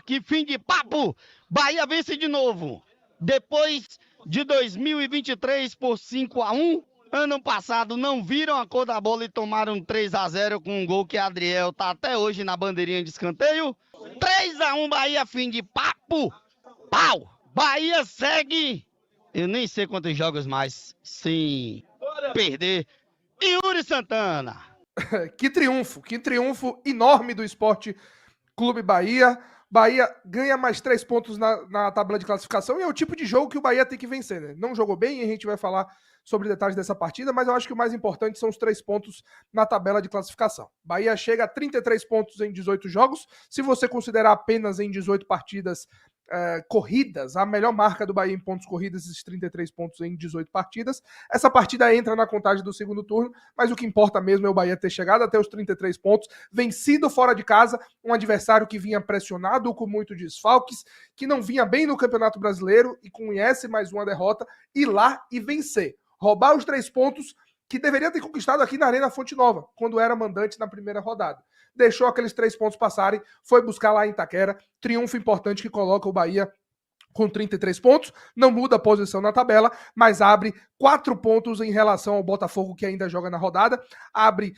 aqui, fim de papo. Bahia vence de novo. Depois de 2023 por 5-1. Ano passado não viram a cor da bola e tomaram 3-0 com um gol que Adriel tá até hoje na bandeirinha de escanteio. 3-1 Bahia, fim de papo. Pau! Bahia segue. Eu nem sei quantos jogos mais sem perder. Yuri Santana. Que triunfo enorme do Sport Clube Bahia. Bahia ganha mais 3 pontos na tabela de classificação e é o tipo de jogo que o Bahia tem que vencer, né? Não jogou bem e a gente vai falar sobre detalhes dessa partida, mas eu acho que o mais importante são os 3 pontos na tabela de classificação. Bahia chega a 33 pontos em 18 jogos. Se você considerar apenas em 18 partidas corridas, a melhor marca do Bahia em pontos corridos, esses 33 pontos em 18 partidas. Essa partida entra na contagem do segundo turno, mas o que importa mesmo é o Bahia ter chegado até os 33 pontos, vencido fora de casa, um adversário que vinha pressionado, com muitos desfalques, que não vinha bem no Campeonato Brasileiro e conhece mais uma derrota, ir lá e vencer. Roubar os 3 pontos que deveria ter conquistado aqui na Arena Fonte Nova, quando era mandante na primeira rodada. Deixou aqueles 3 pontos passarem, foi buscar lá em Itaquera, triunfo importante que coloca o Bahia com 33 pontos, não muda a posição na tabela, mas abre 4 pontos em relação ao Botafogo, que ainda joga na rodada, abre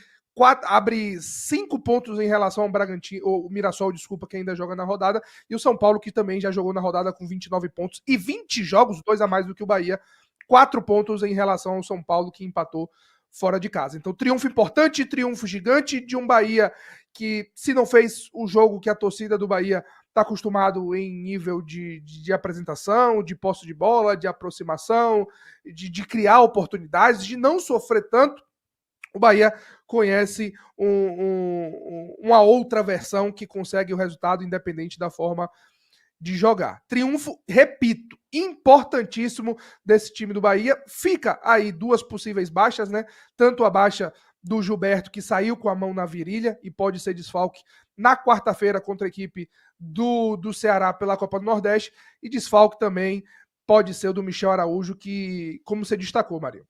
5 pontos em relação ao Bragantino, o Mirassol, que ainda joga na rodada, e o São Paulo, que também já jogou na rodada com 29 pontos e 20 jogos, 2 a mais do que o Bahia, 4 pontos em relação ao São Paulo, que empatou fora de casa. Então, triunfo importante, triunfo gigante de um Bahia que, se não fez o jogo que a torcida do Bahia está acostumado em nível de apresentação, de posse de bola, de aproximação, de criar oportunidades, de não sofrer tanto, o Bahia conhece uma outra versão que consegue o resultado independente da forma de jogar. Triunfo, repito, importantíssimo desse time do Bahia. Fica aí 2 possíveis baixas, né? Tanto a baixa do Gilberto, que saiu com a mão na virilha e pode ser desfalque na quarta-feira contra a equipe do Ceará pela Copa do Nordeste, e desfalque também pode ser o do Michel Araújo, que, como você destacou, Maria,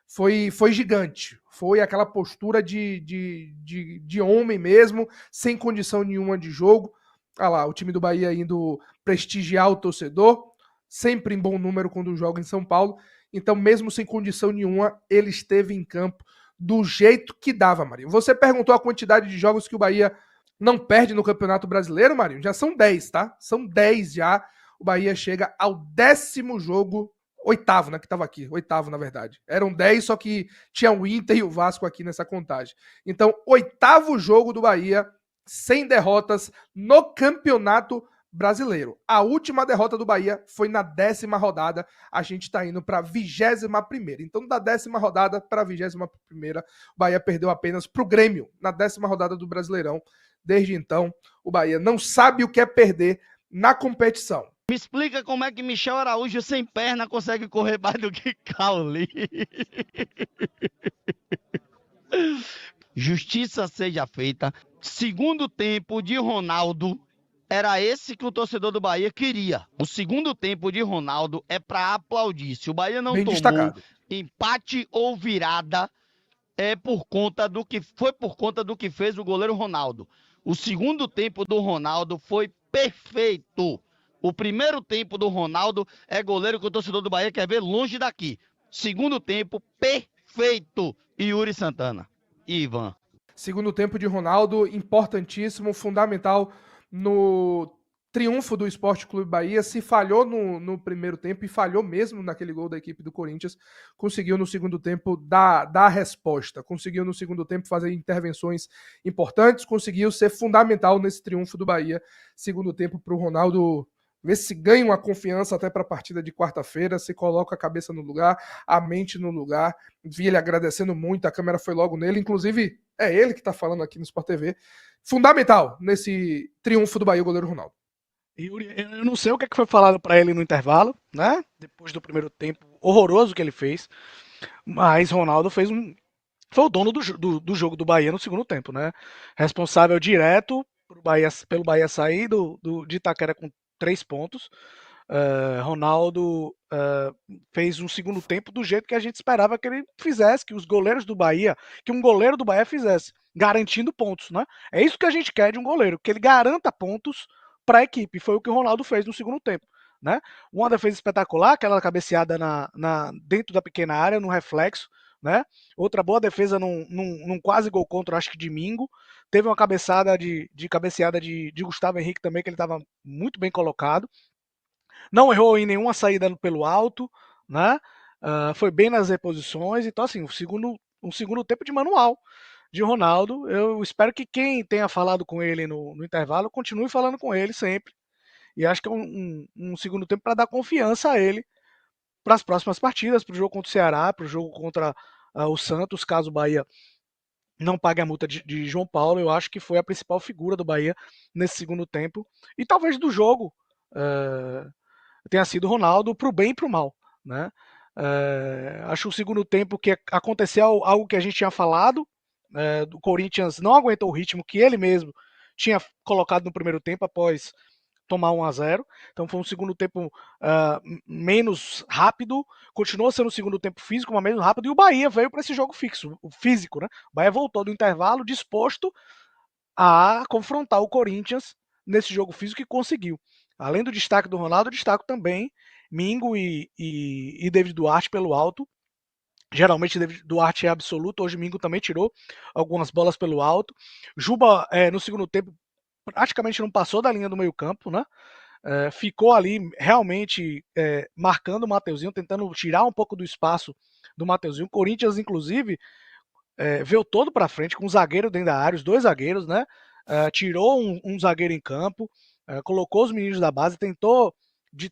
foi gigante. Foi aquela postura de homem mesmo, sem condição nenhuma de jogo. Olha lá, o time do Bahia indo prestigiar o torcedor, sempre em bom número quando joga em São Paulo. Então, mesmo sem condição nenhuma, ele esteve em campo do jeito que dava, Marinho. Você perguntou a quantidade de jogos que o Bahia não perde no Campeonato Brasileiro, Marinho? Já são 10, tá? São 10 já. O Bahia chega ao 10º jogo, 8º, né, que estava aqui. 8º, na verdade. Eram 10, só que tinha o Inter e o Vasco aqui nessa contagem. Então, 8º jogo do Bahia sem derrotas no Campeonato Brasileiro. A última derrota do Bahia foi na 10ª rodada. A gente está indo para a 21ª. Então, da 10ª rodada para a 21ª, o Bahia perdeu apenas para o Grêmio na 10ª rodada do Brasileirão. Desde então, o Bahia não sabe o que é perder na competição. Me explica como é que Michel Araújo sem perna consegue correr mais do que Cauli. Justiça seja feita. Segundo tempo de Ronaldo, era esse que o torcedor do Bahia queria. O segundo tempo de Ronaldo é para aplaudir. Se o Bahia não Bem tomou destacado. Empate ou virada, é por conta do que fez o goleiro Ronaldo. O segundo tempo do Ronaldo foi perfeito. O primeiro tempo do Ronaldo é goleiro que o torcedor do Bahia quer ver longe daqui. Segundo tempo, perfeito. Yuri Santana. Ivan. Segundo tempo de Ronaldo, importantíssimo, fundamental no triunfo do Sport Clube Bahia. Se falhou no primeiro tempo, e falhou mesmo naquele gol da equipe do Corinthians, conseguiu no segundo tempo dar a resposta, conseguiu no segundo tempo fazer intervenções importantes, conseguiu ser fundamental nesse triunfo do Bahia. Segundo tempo para o Ronaldo ver se ganha uma confiança até para a partida de quarta-feira, se coloca a cabeça no lugar, a mente no lugar. Vi ele agradecendo muito, a câmera foi logo nele, inclusive é ele que está falando aqui no Sport TV. Fundamental nesse triunfo do Bahia, o goleiro Ronaldo. Yuri, eu não sei o que foi falado para ele no intervalo, né? Depois do primeiro tempo horroroso que ele fez, mas Ronaldo foi o dono do jogo do Bahia no segundo tempo, né? Responsável direto pelo Bahia sair de Itaquera com 3 pontos. Ronaldo fez um segundo tempo do jeito que a gente esperava que ele fizesse, que um goleiro do Bahia fizesse, garantindo pontos, né? É isso que a gente quer de um goleiro, que ele garanta pontos para a equipe. Foi o que o Ronaldo fez no segundo tempo. Né? Uma defesa espetacular, aquela cabeceada dentro da pequena área, no reflexo. Né? Outra boa defesa num quase gol contra, acho que de Mingo. Teve uma cabeceada de Gustavo Henrique também, que ele estava muito bem colocado. Não errou em nenhuma saída pelo alto, né? Foi bem nas reposições. Então, assim, um segundo tempo de manual de Ronaldo. Eu espero que quem tenha falado com ele no intervalo continue falando com ele sempre. E acho que é um segundo tempo para dar confiança a ele para as próximas partidas, para o jogo contra o Ceará, para o jogo contra o Santos, caso o Bahia não pague a multa de João Paulo. Eu acho que foi a principal figura do Bahia nesse segundo tempo. E talvez do jogo tenha sido o Ronaldo para o bem e para o mal. Né? Acho o segundo tempo que aconteceu algo que a gente tinha falado, do Corinthians não aguentou o ritmo que ele mesmo tinha colocado no primeiro tempo após tomar 1-0. Então foi um segundo tempo menos rápido, continuou sendo um segundo tempo físico, mas menos rápido, e o Bahia veio para esse jogo físico. Né? O Bahia voltou do intervalo disposto a confrontar o Corinthians nesse jogo físico e conseguiu. Além do destaque do Ronaldo, eu destaco também Mingo e David Duarte pelo alto. Geralmente David Duarte é absoluto, hoje Mingo também tirou algumas bolas pelo alto. Juba, no segundo tempo, praticamente não passou da linha do meio campo, né? Ficou ali realmente marcando o Mateuzinho, tentando tirar um pouco do espaço do Mateuzinho. O Corinthians, inclusive, veio todo para frente com um zagueiro dentro da área, os dois zagueiros, né? Tirou um zagueiro em campo, colocou os meninos da base, tentou de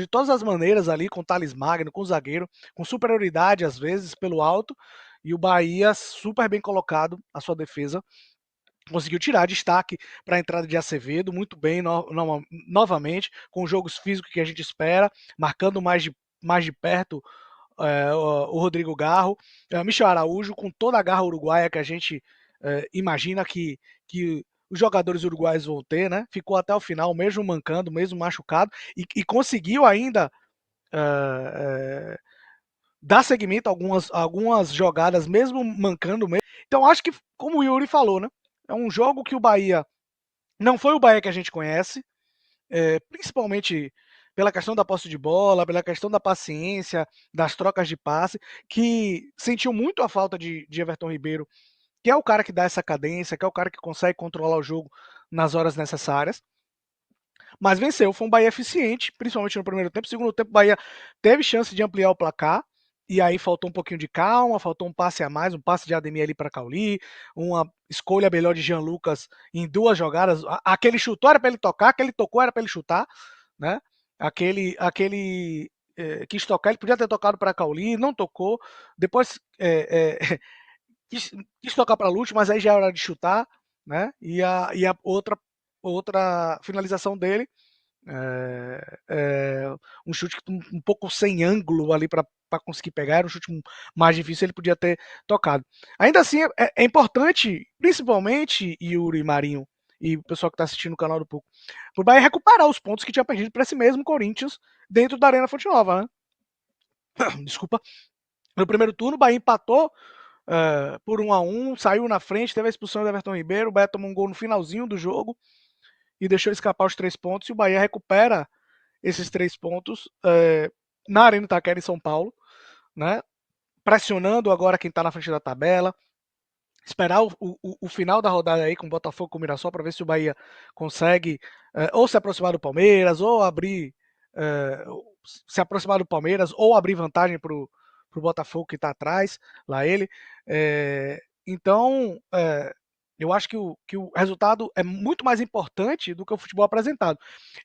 todas as maneiras ali, com o Thales Magno, com o zagueiro, com superioridade às vezes pelo alto, e o Bahia super bem colocado, a sua defesa conseguiu tirar destaque para a entrada de Acevedo, muito bem novamente, com os jogos físicos que a gente espera, marcando mais de perto o Rodrigo Garro, Michel Araújo, com toda a garra uruguaia que a gente imagina que os jogadores uruguaios vão ter, né? Ficou até o final, mesmo mancando, mesmo machucado, e conseguiu ainda dar seguimento a algumas jogadas, mesmo mancando. Então acho que, como o Yuri falou, né? É um jogo que o Bahia não foi o Bahia que a gente conhece, principalmente pela questão da posse de bola, pela questão da paciência, das trocas de passe, que sentiu muito a falta de Everton Ribeiro, que é o cara que dá essa cadência, que é o cara que consegue controlar o jogo nas horas necessárias. Mas venceu, foi um Bahia eficiente, principalmente no primeiro tempo. No segundo tempo, o Bahia teve chance de ampliar o placar, e aí faltou um pouquinho de calma, faltou um passe a mais, um passe de Ademir ali para Cauli, uma escolha melhor de Jean Lucas em duas jogadas. Aquele chutou era para ele tocar, aquele tocou era para ele chutar, né? Aquele quis tocar, ele podia ter tocado para Cauli, não tocou. Depois quis tocar para Lute, mas aí já era hora de chutar, né? E a outra finalização dele, um chute um pouco sem ângulo ali para conseguir pegar, era um chute mais difícil, ele podia ter tocado. Ainda assim, é importante, principalmente Yuri, Marinho e o pessoal que está assistindo o canal do Puco, o Bahia recuperar os pontos que tinha perdido para esse mesmo Corinthians dentro da Arena Fonte Nova, né? Desculpa. No primeiro turno, o Bahia empatou por 1-1, saiu na frente, teve a expulsão do Everton Ribeiro, o Bahia tomou um gol no finalzinho do jogo e deixou escapar os 3 pontos, e o Bahia recupera esses 3 pontos na Arena Itaquera, em São Paulo, né? Pressionando agora quem está na frente da tabela, esperar o final da rodada aí com o Botafogo, com o Mirassol, para ver se o Bahia consegue ou se aproximar do Palmeiras, ou se aproximar do Palmeiras, ou abrir vantagem para o Botafogo que está atrás, lá ele. Então, eu acho que o resultado é muito mais importante do que o futebol apresentado.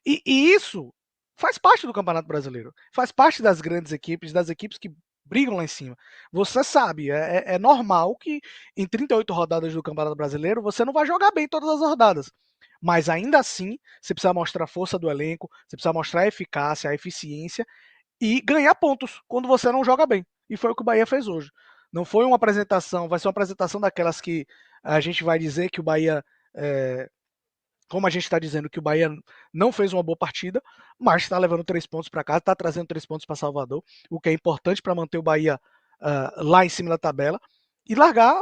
E isso faz parte do Campeonato Brasileiro, faz parte das grandes equipes, das equipes que brigam lá em cima. Você sabe, é normal que em 38 rodadas do Campeonato Brasileiro você não vai jogar bem todas as rodadas. Mas ainda assim, você precisa mostrar a força do elenco, você precisa mostrar a eficácia, a eficiência e ganhar pontos quando você não joga bem. E foi o que o Bahia fez hoje. Não foi uma apresentação, vai ser uma apresentação daquelas que a gente vai dizer que o Bahia, como a gente está dizendo que o Bahia não fez uma boa partida, mas está levando 3 pontos para casa, está trazendo 3 pontos para Salvador, o que é importante para manter o Bahia lá em cima da tabela e largar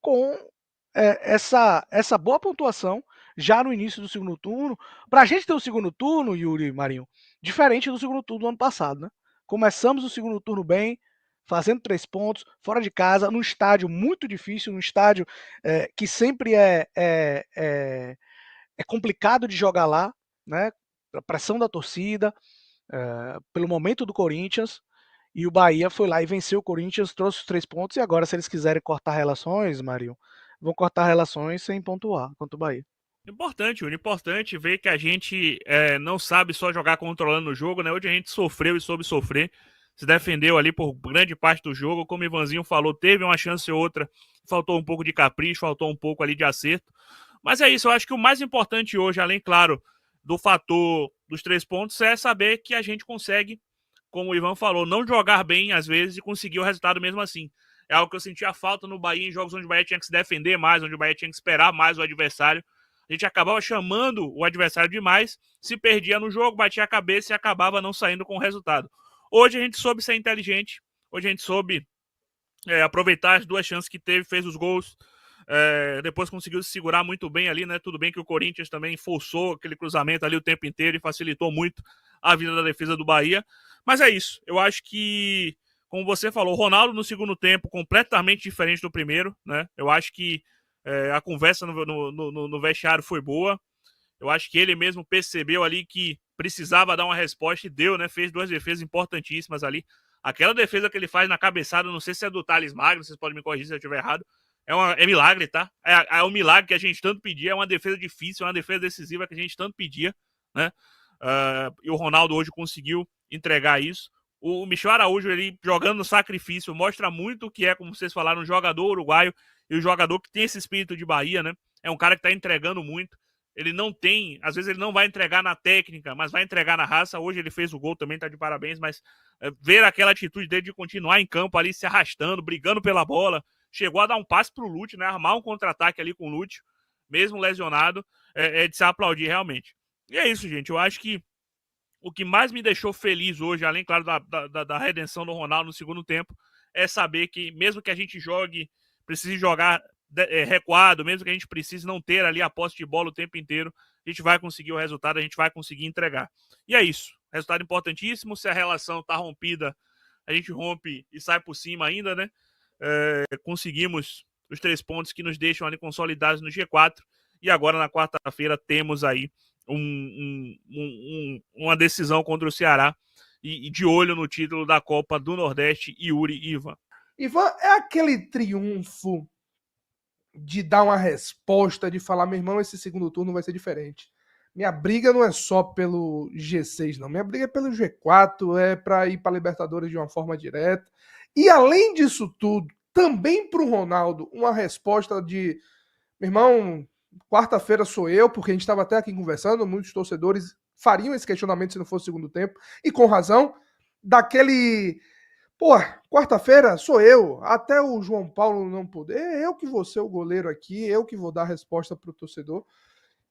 com essa boa pontuação já no início do segundo turno, pra gente ter um segundo turno, Yuri e Marinho, diferente do segundo turno do ano passado, né? Começamos o segundo turno bem, fazendo 3 pontos, fora de casa, num estádio muito difícil, num estádio que sempre é complicado de jogar lá, né? A pressão da torcida, pelo momento do Corinthians, e o Bahia foi lá e venceu o Corinthians, trouxe os 3 pontos, e agora, se eles quiserem cortar relações, Marinho, vão cortar relações sem pontuar contra o Bahia. Importante, Yuri, importante ver que a gente não sabe só jogar controlando o jogo, né? Hoje a gente sofreu e soube sofrer, se defendeu ali por grande parte do jogo, como o Ivanzinho falou, teve uma chance ou outra, faltou um pouco de capricho, faltou um pouco ali de acerto, mas é isso, eu acho que o mais importante hoje, além, claro, do fator dos 3 pontos, é saber que a gente consegue, como o Ivan falou, não jogar bem às vezes e conseguir o resultado mesmo assim. É algo que eu sentia falta no Bahia, em jogos onde o Bahia tinha que se defender mais, onde o Bahia tinha que esperar mais o adversário. A gente acabava chamando o adversário demais, se perdia no jogo, batia a cabeça e acabava não saindo com o resultado. Hoje a gente soube ser inteligente, hoje a gente soube aproveitar as 2 chances que teve, fez os gols, depois conseguiu se segurar muito bem ali, né? Tudo bem que o Corinthians também forçou aquele cruzamento ali o tempo inteiro e facilitou muito a vida da defesa do Bahia, mas é isso, eu acho que, como você falou, o Ronaldo no segundo tempo completamente diferente do primeiro, né? Eu acho que a conversa no vestiário foi boa. Eu acho que ele mesmo percebeu ali que precisava dar uma resposta e deu, né? Fez 2 defesas importantíssimas ali. Aquela defesa que ele faz na cabeçada, não sei se é do Thales Magno, vocês podem me corrigir se eu estiver errado. É milagre, tá? É um milagre que a gente tanto pedia. É uma defesa difícil, é uma defesa decisiva que a gente tanto pedia, né? E o Ronaldo hoje conseguiu entregar isso. O Michel Araújo, ele jogando no sacrifício, mostra muito o que é, como vocês falaram, um jogador uruguaio e um jogador que tem esse espírito de Bahia, né? É um cara que tá entregando muito. Ele não tem, às vezes ele não vai entregar na técnica, mas vai entregar na raça. Hoje ele fez o gol também, tá de parabéns, mas ver aquela atitude dele de continuar em campo ali, se arrastando, brigando pela bola, chegou a dar um passe pro Lúcio, né? Armar um contra-ataque ali com o Lúcio, mesmo lesionado, é de se aplaudir realmente. E é isso, gente. Eu acho que o que mais me deixou feliz hoje, além, claro, da redenção do Ronaldo no segundo tempo, é saber que, mesmo que a gente precise jogar recuado, mesmo que a gente precise não ter ali a posse de bola o tempo inteiro, a gente vai conseguir o resultado, a gente vai conseguir entregar. E é isso. Resultado importantíssimo. Se a relação tá rompida, a gente rompe e sai por cima ainda, né? Conseguimos os 3 pontos que nos deixam ali consolidados no G4. E agora, na quarta-feira, temos aí uma decisão contra o Ceará e de olho no título da Copa do Nordeste, Yuri e Ivan. Ivan, é aquele triunfo de dar uma resposta, de falar, meu irmão, esse segundo turno vai ser diferente. Minha briga não é só pelo G6, não. Minha briga é pelo G4, é para ir para Libertadores de uma forma direta. E além disso tudo, também para o Ronaldo, uma resposta de, meu irmão, quarta-feira sou eu, porque a gente estava até aqui conversando, muitos torcedores fariam esse questionamento se não fosse o segundo tempo, e com razão, daquele... Pô, quarta-feira sou eu, até o João Paulo não poder, eu que vou ser o goleiro aqui, eu que vou dar a resposta para o torcedor.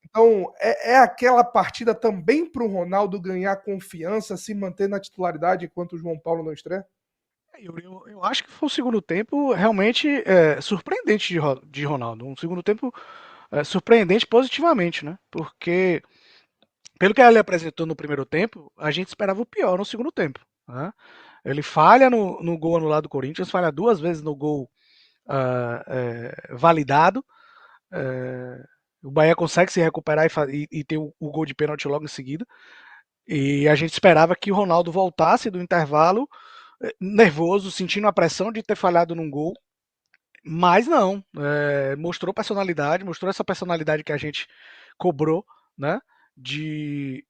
Então, é aquela partida também para o Ronaldo ganhar confiança, se manter na titularidade enquanto o João Paulo não estreia? Eu acho que foi um segundo tempo realmente surpreendente de Ronaldo. Um segundo tempo surpreendente positivamente, né? Porque, pelo que ele apresentou no primeiro tempo, a gente esperava o pior no segundo tempo, né? Ele falha no gol anulado do Corinthians, falha 2 vezes no gol validado. O Bahia consegue se recuperar e ter o gol de pênalti logo em seguida. E a gente esperava que o Ronaldo voltasse do intervalo nervoso, sentindo a pressão de ter falhado num gol. Mas não, mostrou personalidade, mostrou essa personalidade que a gente cobrou, né? De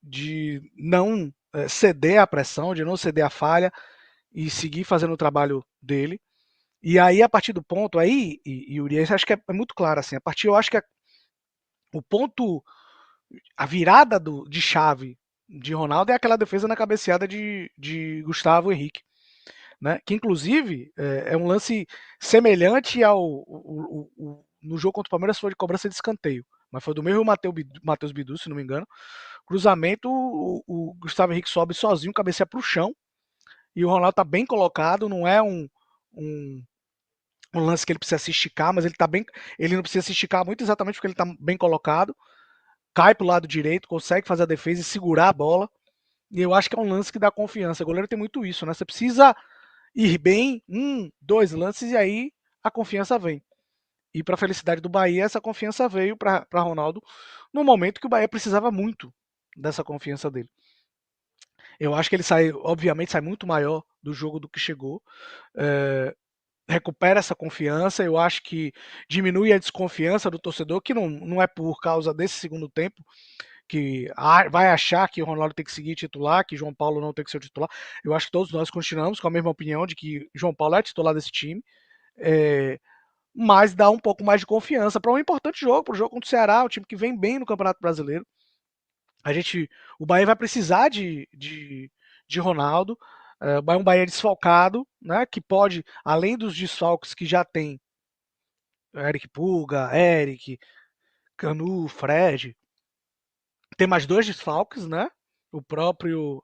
não ceder à pressão, de não ceder à falha e seguir fazendo o trabalho dele. E aí, a partir do ponto, aí, Yuri, acho que é muito claro, assim, eu acho que o ponto, a virada de chave de Ronaldo é aquela defesa na cabeceada de Gustavo Henrique, né? Que inclusive é um lance semelhante no jogo contra o Palmeiras, foi de cobrança de escanteio, mas foi do mesmo Matheus Bidu, se não me engano. Cruzamento, o Gustavo Henrique sobe sozinho, cabeceia para o chão, e o Ronaldo tá bem colocado, não é um lance que ele precisa se esticar, mas ele não precisa se esticar muito exatamente porque ele tá bem colocado. cai pro lado direito, consegue fazer a defesa e segurar a bola. E eu acho que é um lance que dá confiança. O goleiro tem muito isso, né? Você precisa ir bem, 2 lances, e aí a confiança vem. E para a felicidade do Bahia, essa confiança veio para Ronaldo no momento que o Bahia precisava muito dessa confiança dele. Eu acho que ele obviamente, sai muito maior do jogo do que chegou. Recupera essa confiança. Eu acho que diminui a desconfiança do torcedor, que não é por causa desse segundo tempo, que vai achar que o Ronaldo tem que seguir titular, que João Paulo não tem que ser o titular. Eu acho que todos nós continuamos com a mesma opinião de que João Paulo é titular desse time. Mas dá um pouco mais de confiança para um importante jogo, para o jogo contra o Ceará, o time que vem bem no Campeonato Brasileiro. O Bahia vai precisar de Ronaldo. Um Bahia desfalcado, né, que pode, além dos desfalques que já tem, Eric Pulga, Eric, Canu, Fred, tem mais 2 desfalques, né? O próprio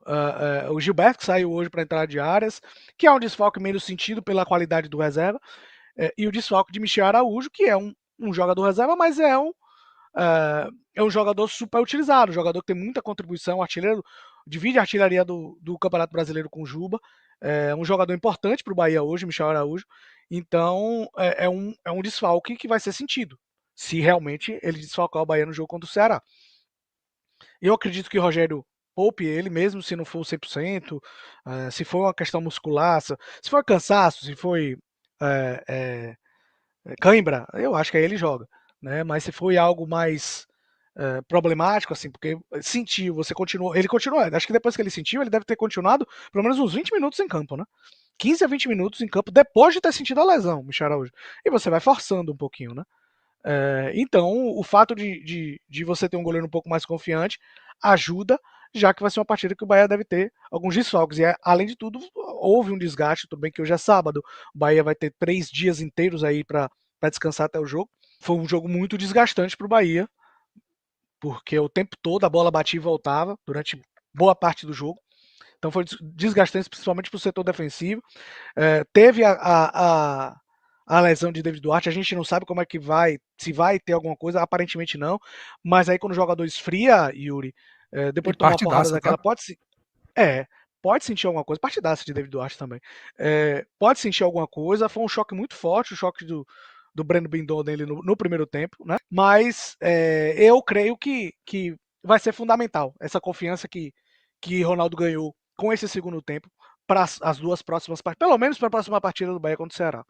o Gilberto, que saiu hoje para entrar de Arias, que é um desfalque menos sentido pela qualidade do reserva, e o desfalque de Michel Araújo, que é um jogador reserva, mas é um jogador super utilizado, um jogador que tem muita contribuição, artilheiro, divide a artilharia do Campeonato Brasileiro com o Juba, é um jogador importante para o Bahia hoje, Michel Araújo. Então é um desfalque que vai ser sentido, se realmente ele desfalcar o Bahia no jogo contra o Ceará. Eu acredito que o Rogério poupe ele, mesmo se não for 100%, se for uma questão muscular, se for cansaço, se foi cãibra, eu acho que aí ele joga, né? Mas se foi algo mais problemático, assim, porque sentiu, ele continuou, acho que depois que ele sentiu, ele deve ter continuado pelo menos uns 20 minutos em campo, né? 15 a 20 minutos em campo depois de ter sentido a lesão, Michel Araújo. E você vai forçando um pouquinho, né? Então, o fato de você ter um goleiro um pouco mais confiante ajuda, já que vai ser uma partida que o Bahia deve ter alguns desfalques. E, além de tudo, houve um desgaste, tudo bem que hoje é sábado, o Bahia vai ter 3 dias inteiros aí para descansar até o jogo. Foi um jogo muito desgastante para o Bahia, porque o tempo todo a bola batia e voltava durante boa parte do jogo. Então foi desgastante, principalmente para o setor defensivo. Teve a lesão de David Duarte, a gente não sabe como é que se vai ter alguma coisa, aparentemente não, mas aí quando o jogador esfria, Yuri, depois de tomar uma porrada daquela, tá? pode sentir alguma coisa, partidaça de David Duarte também, pode sentir alguma coisa, foi um choque muito forte, o choque do Breno Bindon dele no primeiro tempo, né? Mas eu creio que vai ser fundamental essa confiança que Ronaldo ganhou com esse segundo tempo para as 2 próximas partidas, pelo menos para a próxima partida do Bahia contra o Ceará.